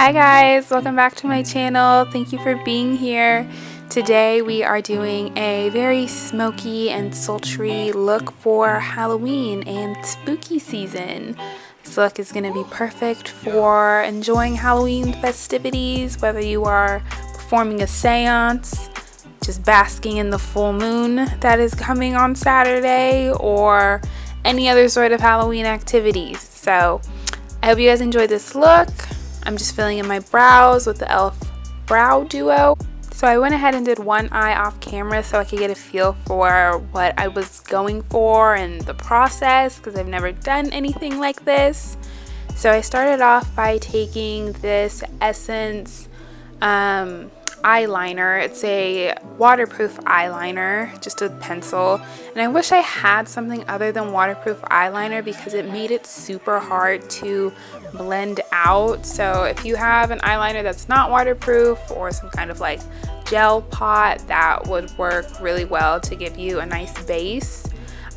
Hi guys, welcome back to my channel. Thank you for being here. Today we are doing a very smoky and sultry look for Halloween and spooky season. This look is going to be perfect for enjoying Halloween festivities, whether you are performing a seance, just basking in the full moon that is coming on Saturday, or any other sort of Halloween activities. So I hope you guys enjoyed this look. I'm just filling in my brows with the e.l.f. Brow Duo. So I went ahead and did one eye off camera so I could get a feel for what I was going for and the process, because I've never done anything like this. So I started off by taking this Essence eyeliner. It's a waterproof eyeliner, just a pencil, and I wish I had something other than waterproof eyeliner because it made it super hard to blend out. So if you have an eyeliner that's not waterproof or some kind of like gel pot, that would work really well to give you a nice base.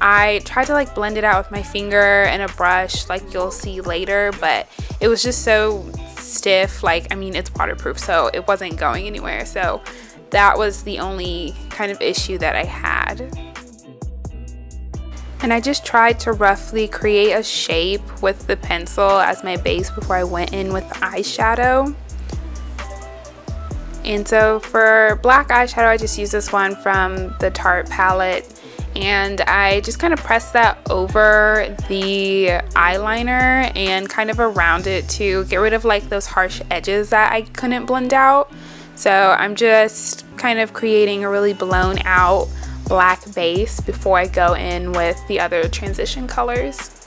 I tried to like blend it out with my finger and a brush like you'll see later, but it was just so stiff. Like, I mean, it's waterproof, so it wasn't going anywhere. So that was the only kind of issue that I had. And I just tried to roughly create a shape with the pencil as my base before I went in with the eyeshadow. And so for black eyeshadow, I just used this one from the Tarte palette, and I just kind of pressed that over the eyeliner and kind of around it to get rid of like those harsh edges that I couldn't blend out. So I'm just kind of creating a really blown out black base before I go in with the other transition colors.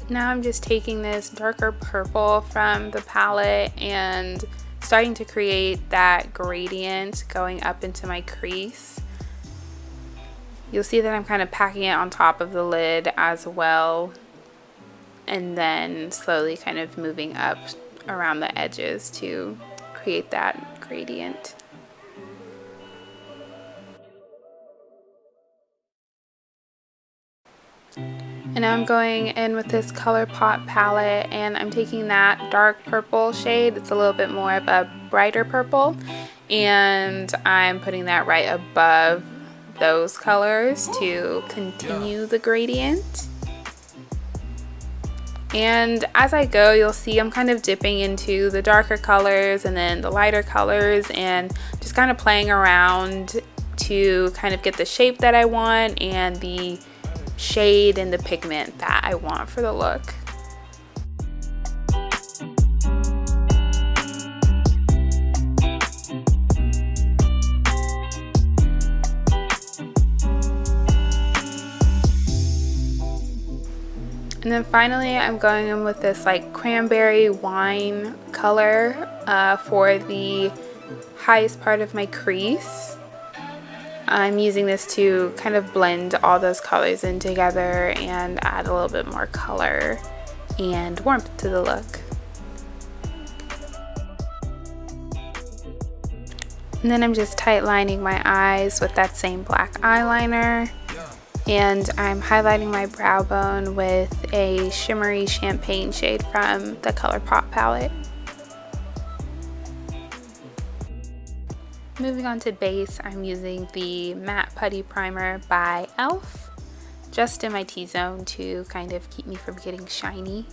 Now I'm just taking this darker purple from the palette and starting to create that gradient going up into my crease. You'll see that I'm kind of packing it on top of the lid as well, and then slowly kind of moving up around the edges to create that gradient. And now I'm going in with this ColourPop palette, and I'm taking that dark purple shade. It's a little bit more of a brighter purple, and I'm putting that right above those colors to continue the gradient. And as I go, you'll see I'm kind of dipping into the darker colors and then the lighter colors, and just kind of playing around to kind of get the shape that I want and the shade and the pigment that I want for the look. And then finally I'm going in with this like cranberry wine color for the highest part of my crease. I'm using this to kind of blend all those colors in together and add a little bit more color and warmth to the look. And then I'm just tight lining my eyes with that same black eyeliner. And I'm highlighting my brow bone with a shimmery champagne shade from the ColourPop palette. Moving on to base, I'm using the Matte Putty Primer by e.l.f. just in my T-zone to kind of keep me from getting shiny.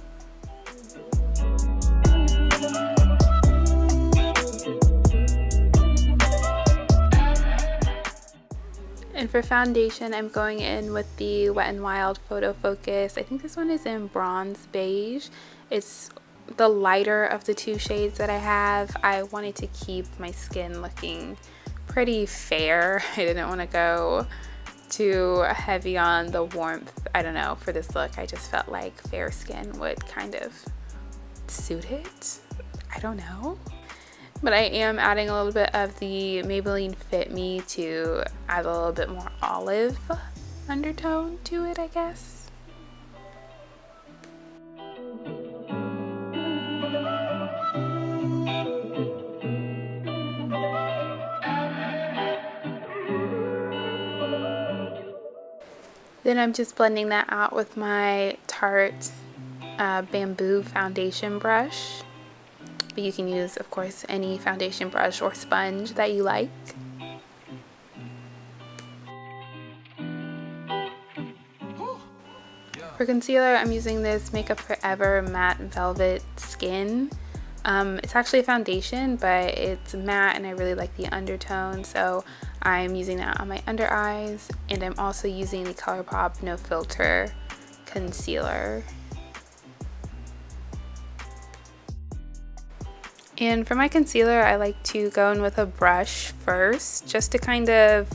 And for foundation, I'm going in with the Wet n Wild Photofocus. I think this one is in bronze beige. It's the lighter of the two shades that I have. I wanted to keep my skin looking pretty fair. I didn't want to go too heavy on the warmth. I don't know, for this look I just felt like fair skin would kind of suit it. I don't know. But I am adding a little bit of the Maybelline Fit Me to add a little bit more olive undertone to it, I guess. Then I'm just blending that out with my Tarte bamboo foundation brush. But you can use, of course, any foundation brush or sponge that you like. For concealer, I'm using this Makeup Forever Matte Velvet Skin. It's actually a foundation, but it's matte and I really like the undertone, so I'm using that on my under eyes, and I'm also using the ColourPop No Filter Concealer. And for my concealer, I like to go in with a brush first, just to kind of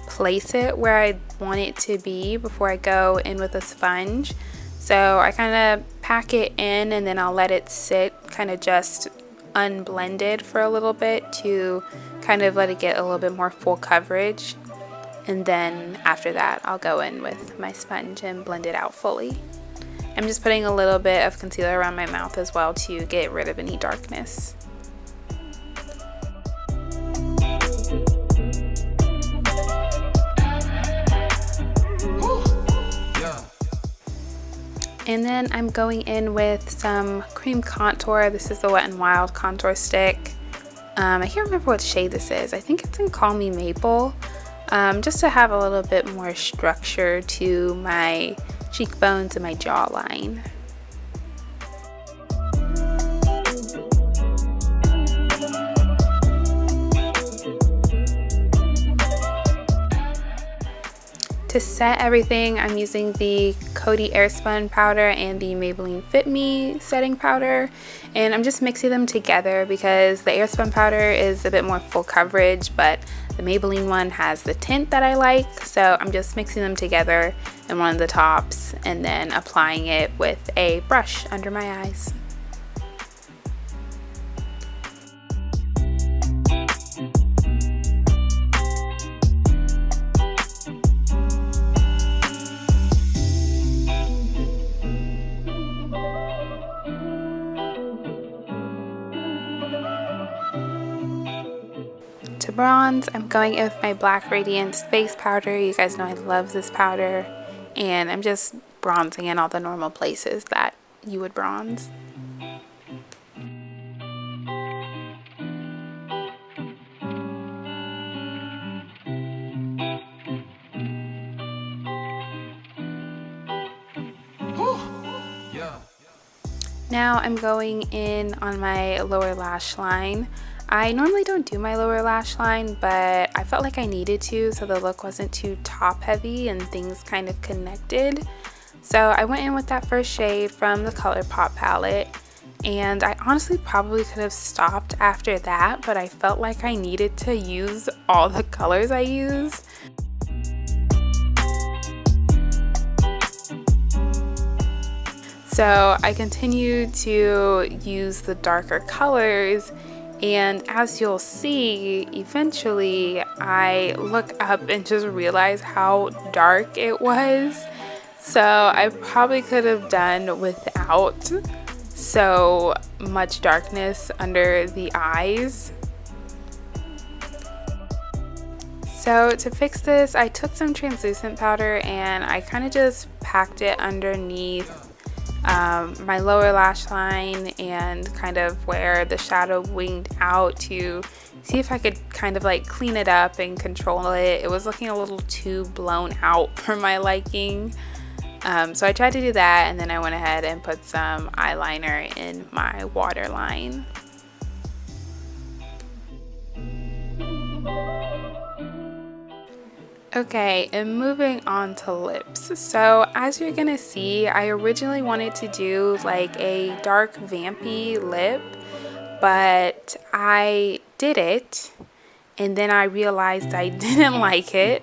place it where I want it to be before I go in with a sponge. So I kind of pack it in and then I'll let it sit kind of just unblended for a little bit to kind of let it get a little bit more full coverage. And then after that, I'll go in with my sponge and blend it out fully. I'm just putting a little bit of concealer around my mouth as well to get rid of any darkness. And then I'm going in with some cream contour. This is the Wet n Wild contour stick. I can't remember what shade this is. I think it's in Call Me Maple. Just to have a little bit more structure to my cheekbones and my jawline. To set everything, I'm using the Coty airspun powder and the Maybelline Fit Me setting powder, and I'm just mixing them together because the airspun powder is a bit more full coverage, but the Maybelline one has the tint that I like, so I'm just mixing them together in one of the tops and then applying it with a brush under my eyes. To bronze, I'm going in with my Black Radiance face powder. You guys know I love this powder, and I'm just bronzing in all the normal places that you would bronze. Now I'm going in on my lower lash line. I normally don't do my lower lash line, but I felt like I needed to so the look wasn't too top heavy and things kind of connected. So I went in with that first shade from the ColourPop palette, and I honestly probably could have stopped after that, but I felt like I needed to use all the colors I use. So I continued to use the darker colors, and as you'll see, eventually I look up and just realize how dark it was. So I probably could have done without so much darkness under the eyes. So to fix this, I took some translucent powder and I kind of just packed it underneath my lower lash line and kind of where the shadow winged out to see if I could kind of like clean it up and control it. It was looking a little too blown out for my liking. So I tried to do that, and then I went ahead and put some eyeliner in my waterline. Okay, and moving on to lips. So as you're gonna see, I originally wanted to do like a dark vampy lip, but I did it and then I realized I didn't like it,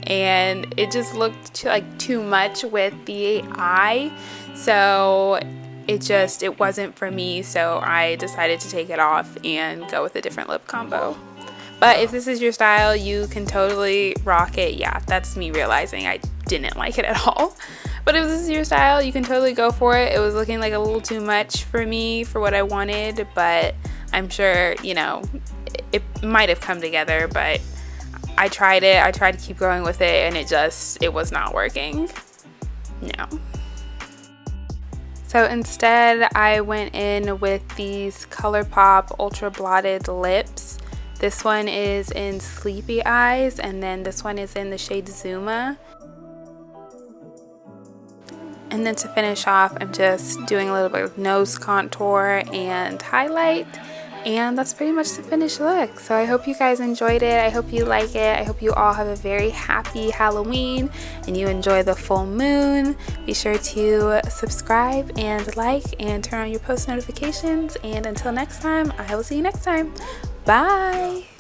and it just looked like too much with the eye, so it wasn't for me. So I decided to take it off and go with a different lip combo. But if this is your style, you can totally rock it. Yeah, that's me realizing I didn't like it at all. But if this is your style, you can totally go for it. It was looking like a little too much for me for what I wanted, but I'm sure, you know, it might have come together, but I tried to keep going with it, and it was not working. No. So instead, I went in with these ColourPop Ultra Blotted Lips. This one is in Sleepy Eyes, and then this one is in the shade Zuma. And then to finish off, I'm just doing a little bit of nose contour and highlight. And that's pretty much the finished look. So I hope you guys enjoyed it. I hope you like it. I hope you all have a very happy Halloween and you enjoy the full moon. Be sure to subscribe and like and turn on your post notifications. And until next time, I will see you next time. Bye.